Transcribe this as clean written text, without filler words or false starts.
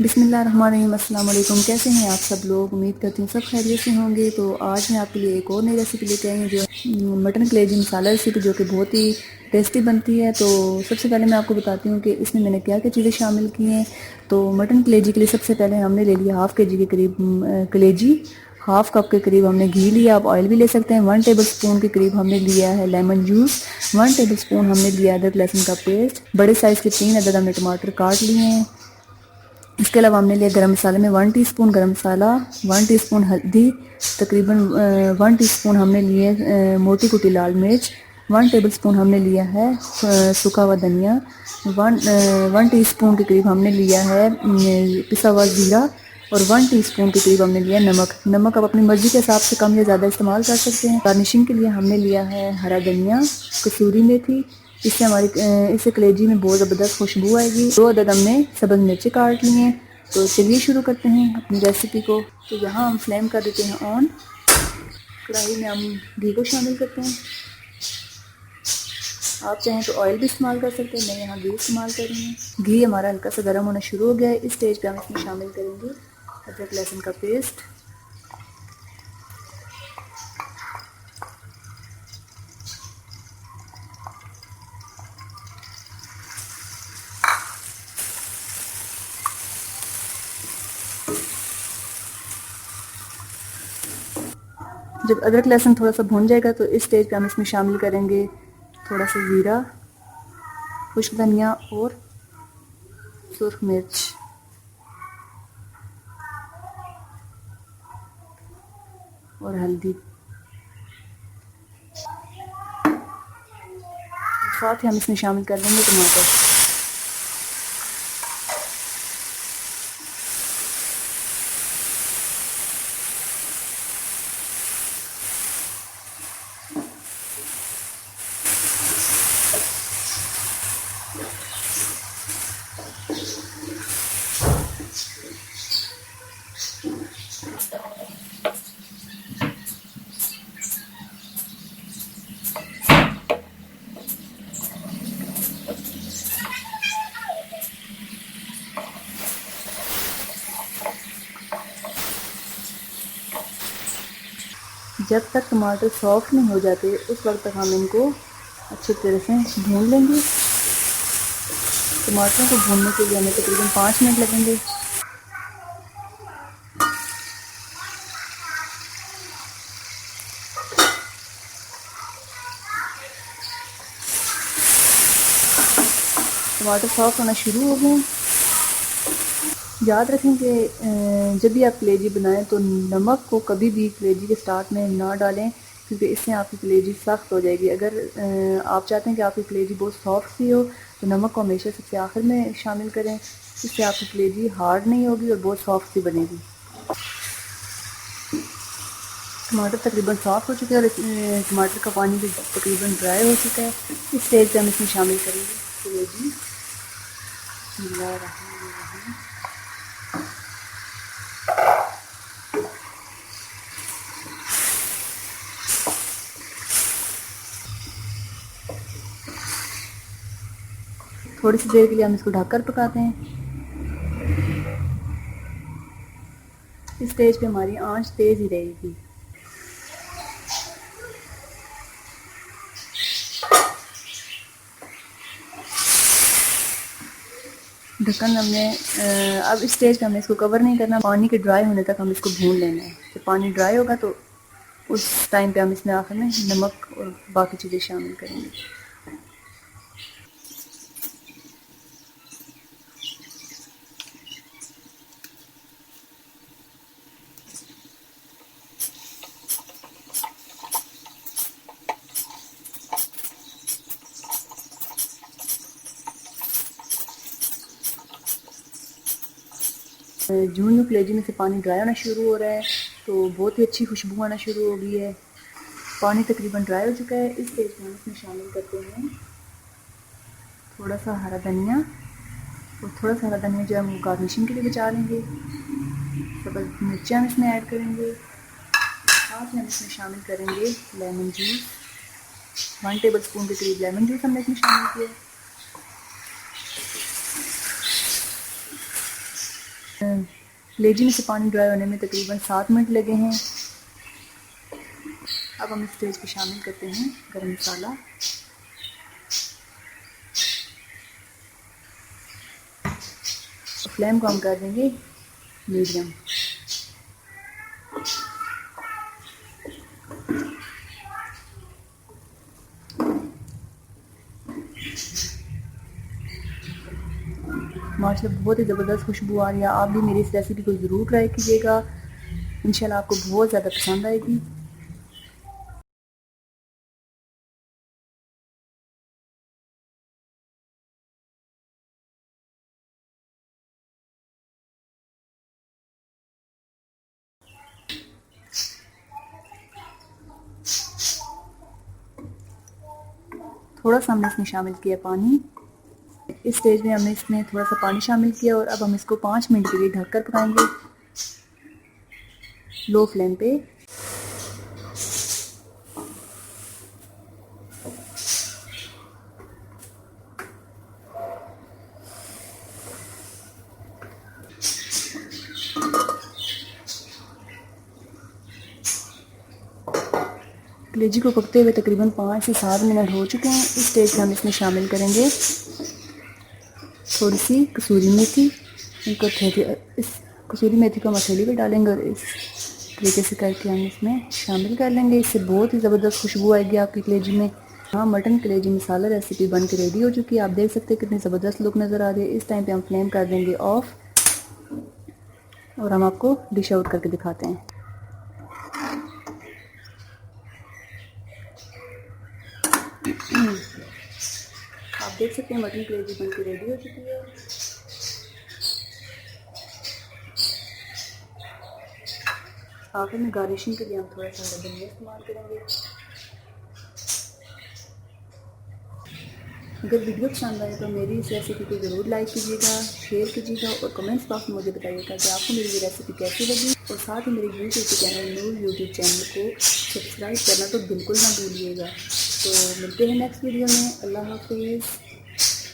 बिस्मिल्लाहिर्रहमानिर्रहीम। अस्सलाम वालेकुम। कैसे हैं आप सब लोग? उम्मीद करती हूँ सब खैरियत से होंगे। तो आज मैं आपके लिए एक और नई रेसिपी लेके आई हूँ जो मटन कलेजी मसाला रेसिपी, जो कि बहुत ही टेस्टी बनती है। तो सबसे पहले मैं आपको बताती हूँ कि इसमें मैंने क्या क्या चीज़ें शामिल की हैं। तो मटन कलेजी के लिए सबसे पहले हमने ले लिया हाफ़ kg के करीब कलेजी। हाफ़ कप के करीब हमने घी लिया, आप ऑयल भी ले सकते हैं। 1 टेबल स्पून के करीब हमने लिया है लेमन जूस। 1 टेबल स्पून हमने लिया अदरक लहसुन का पेस्ट। बड़े साइज़ के 3 अदद हमने टमाटर काट लिए हैं। इसके अलावा हमने लिया गरम मसाले में 1 टीस्पून गरम मसाला, 1 टीस्पून हल्दी, तकरीबन 1 टीस्पून हमने लिए मोटी कुटी लाल मिर्च, 1 टेबलस्पून हमने लिया है सूखा हुआ धनिया, 1 टीस्पून के करीब हमने लिया है पिसा हुआ ज़ीरा और 1 टीस्पून के करीब हमने लिया नमक आप अपनी मर्ज़ी के हिसाब से कम या ज़्यादा इस्तेमाल कर सकते हैं। गार्निशिंग के लिए हमने लिया है हरा धनिया, कसूरी मेथी। इससे कलेजी में बहुत ज़बरदस्त खुशबू आएगी। 2 अदद हमने सब्ज़ मिर्ची काट ली हैं। तो चलिए शुरू करते हैं अपनी रेसिपी को। तो यहाँ हम फ्लेम कर देते हैं ऑन। कढ़ाई में हम घी को शामिल करते हैं। आप चाहें तो ऑयल भी इस्तेमाल कर सकते हैं, मैं यहाँ घी इस्तेमाल कर रही हूँ। घी हमारा हल्का सा गर्म होना शुरू हो गया है। इस स्टेज पे हम इसमें शामिल करेंगे अदरक लहसुन का पेस्ट, जब अदरक लहसुन थोड़ा सा भून जाएगा तो इस स्टेज पे हम इसमें शामिल करेंगे थोड़ा सा ज़ीरा, खुश्क धनिया और सुर्ख मिर्च और हल्दी। साथ ही हम इसमें शामिल कर देंगे टमाटर। जब तक टमाटर सॉफ्ट नहीं हो जाते उस वक्त तक हम इनको अच्छी तरह से भून लेंगे। टमाटरों को भूनने के लिए हमें तकरीबन 5 मिनट लगेंगे। टमाटर सॉफ्ट होना शुरू हो गए। याद रखें कि जब भी आप कलेजी बनाएं तो नमक को कभी भी कलेजी के स्टार्ट में ना डालें, क्योंकि इससे आपकी कलेजी सख्त हो जाएगी। अगर आप चाहते हैं कि आपकी कलेजी बहुत सॉफ्ट सी हो तो नमक को हमेशा सबसे आखिर में शामिल करें। इससे आपकी कलेजी हार्ड नहीं होगी और बहुत सॉफ्ट सी बनेगी। टमाटर तकरीबन सॉफ्ट हो चुके हैं और टमाटर का पानी भी तकरीबन ड्राई हो चुका है। इस स्टेज पे हम इसमें शामिल करेंगे कलेजी। थोड़ी सी देर के लिए हम इसको ढककर पकाते हैं। इस स्टेज पे हमारी आंच तेज़ ही रहेगी। ढक्कन हमने अब इस स्टेज पे हमने इसको कवर नहीं करना। पानी के ड्राई होने तक हम इसको भून लेना है। जब पानी ड्राई होगा तो उस टाइम पे हम इसमें आखिर में नमक और बाकी चीज़ें शामिल करेंगे। जून कलेजी में से पानी ड्राई होना शुरू हो रहा है तो बहुत ही अच्छी खुशबू आना शुरू हो गई है। पानी तकरीबन ड्राई हो चुका है। इस स्टेज में हम इसमें शामिल करते हैं थोड़ा सा हरा धनिया, और थोड़ा सा हरा धनिया जो हम गार्निशिंग के लिए बचा लेंगे। सब्ज़ मिर्चें हम इसमें ऐड करेंगे। साथ में हम इसमें शामिल करेंगे लेमन जूस। 1 टेबल स्पून के करीब लेमन जूस हमने इसमें शामिल किया। कलेजी में से पानी ड्राई होने में तकरीबन 7 मिनट लगे हैं। अब हम इस स्टेज पे शामिल करते हैं गरम मसाला। फ्लेम को हम कर देंगे मीडियम। माशाल्लाह बहुत ही ज़बरदस्त खुशबू आ रही है। आप भी मेरी इस रेसिपी को ज़रूर ट्राई कीजिएगा, इंशाल्लाह आपको बहुत ज़्यादा पसंद आएगी। थोड़ा सा हमने इसमें शामिल किया पानी। इस स्टेज में हमने इसमें थोड़ा सा पानी शामिल किया और अब हम इसको 5 मिनट के लिए ढककर पकाएंगे लो फ्लेम पे। कलेजी को पकते हुए तकरीबन 5 से 7 मिनट हो चुके हैं। इस स्टेज में हम इसमें शामिल करेंगे थोड़ी सी कसूरी मेथी। इनको इस कसूरी मेथी को हम हथेली पे डालेंगे और इस तरीके से करके हम इसमें शामिल कर लेंगे। इससे बहुत ही ज़बरदस्त खुशबू आएगी आपकी कलेजी में। हाँ, मटन कलेजी मसाला रेसिपी बन के रेडी हो चुकी है। आप देख सकते हैं कितनी ज़बरदस्त लुक नज़र आ रही है। इस टाइम पे हम फ्लेम कर देंगे ऑफ और हम आपको डिश आउट करके दिखाते हैं। आप देख सकते हैं मटन कलेजी बन के रेडी हो चुकी है। आखिर में गार्निशिंग के लिए हम थोड़ा सा धनिया इस्तेमाल करेंगे। अगर वीडियो पसंद आए तो मेरी इस रेसिपी को ज़रूर लाइक कीजिएगा, शेयर कीजिएगा और कमेंट्स बॉक्स में मुझे बताइएगा कि आपको मेरी ये रेसिपी कैसी लगी। और साथ ही मेरे यूट्यूब के चैनल नूर यूट्यूब चैनल को सब्सक्राइब करना तो बिल्कुल ना भूलिएगा। तो मिलते हैं नेक्स्ट वीडियो में। अल्लाह हाफिज़।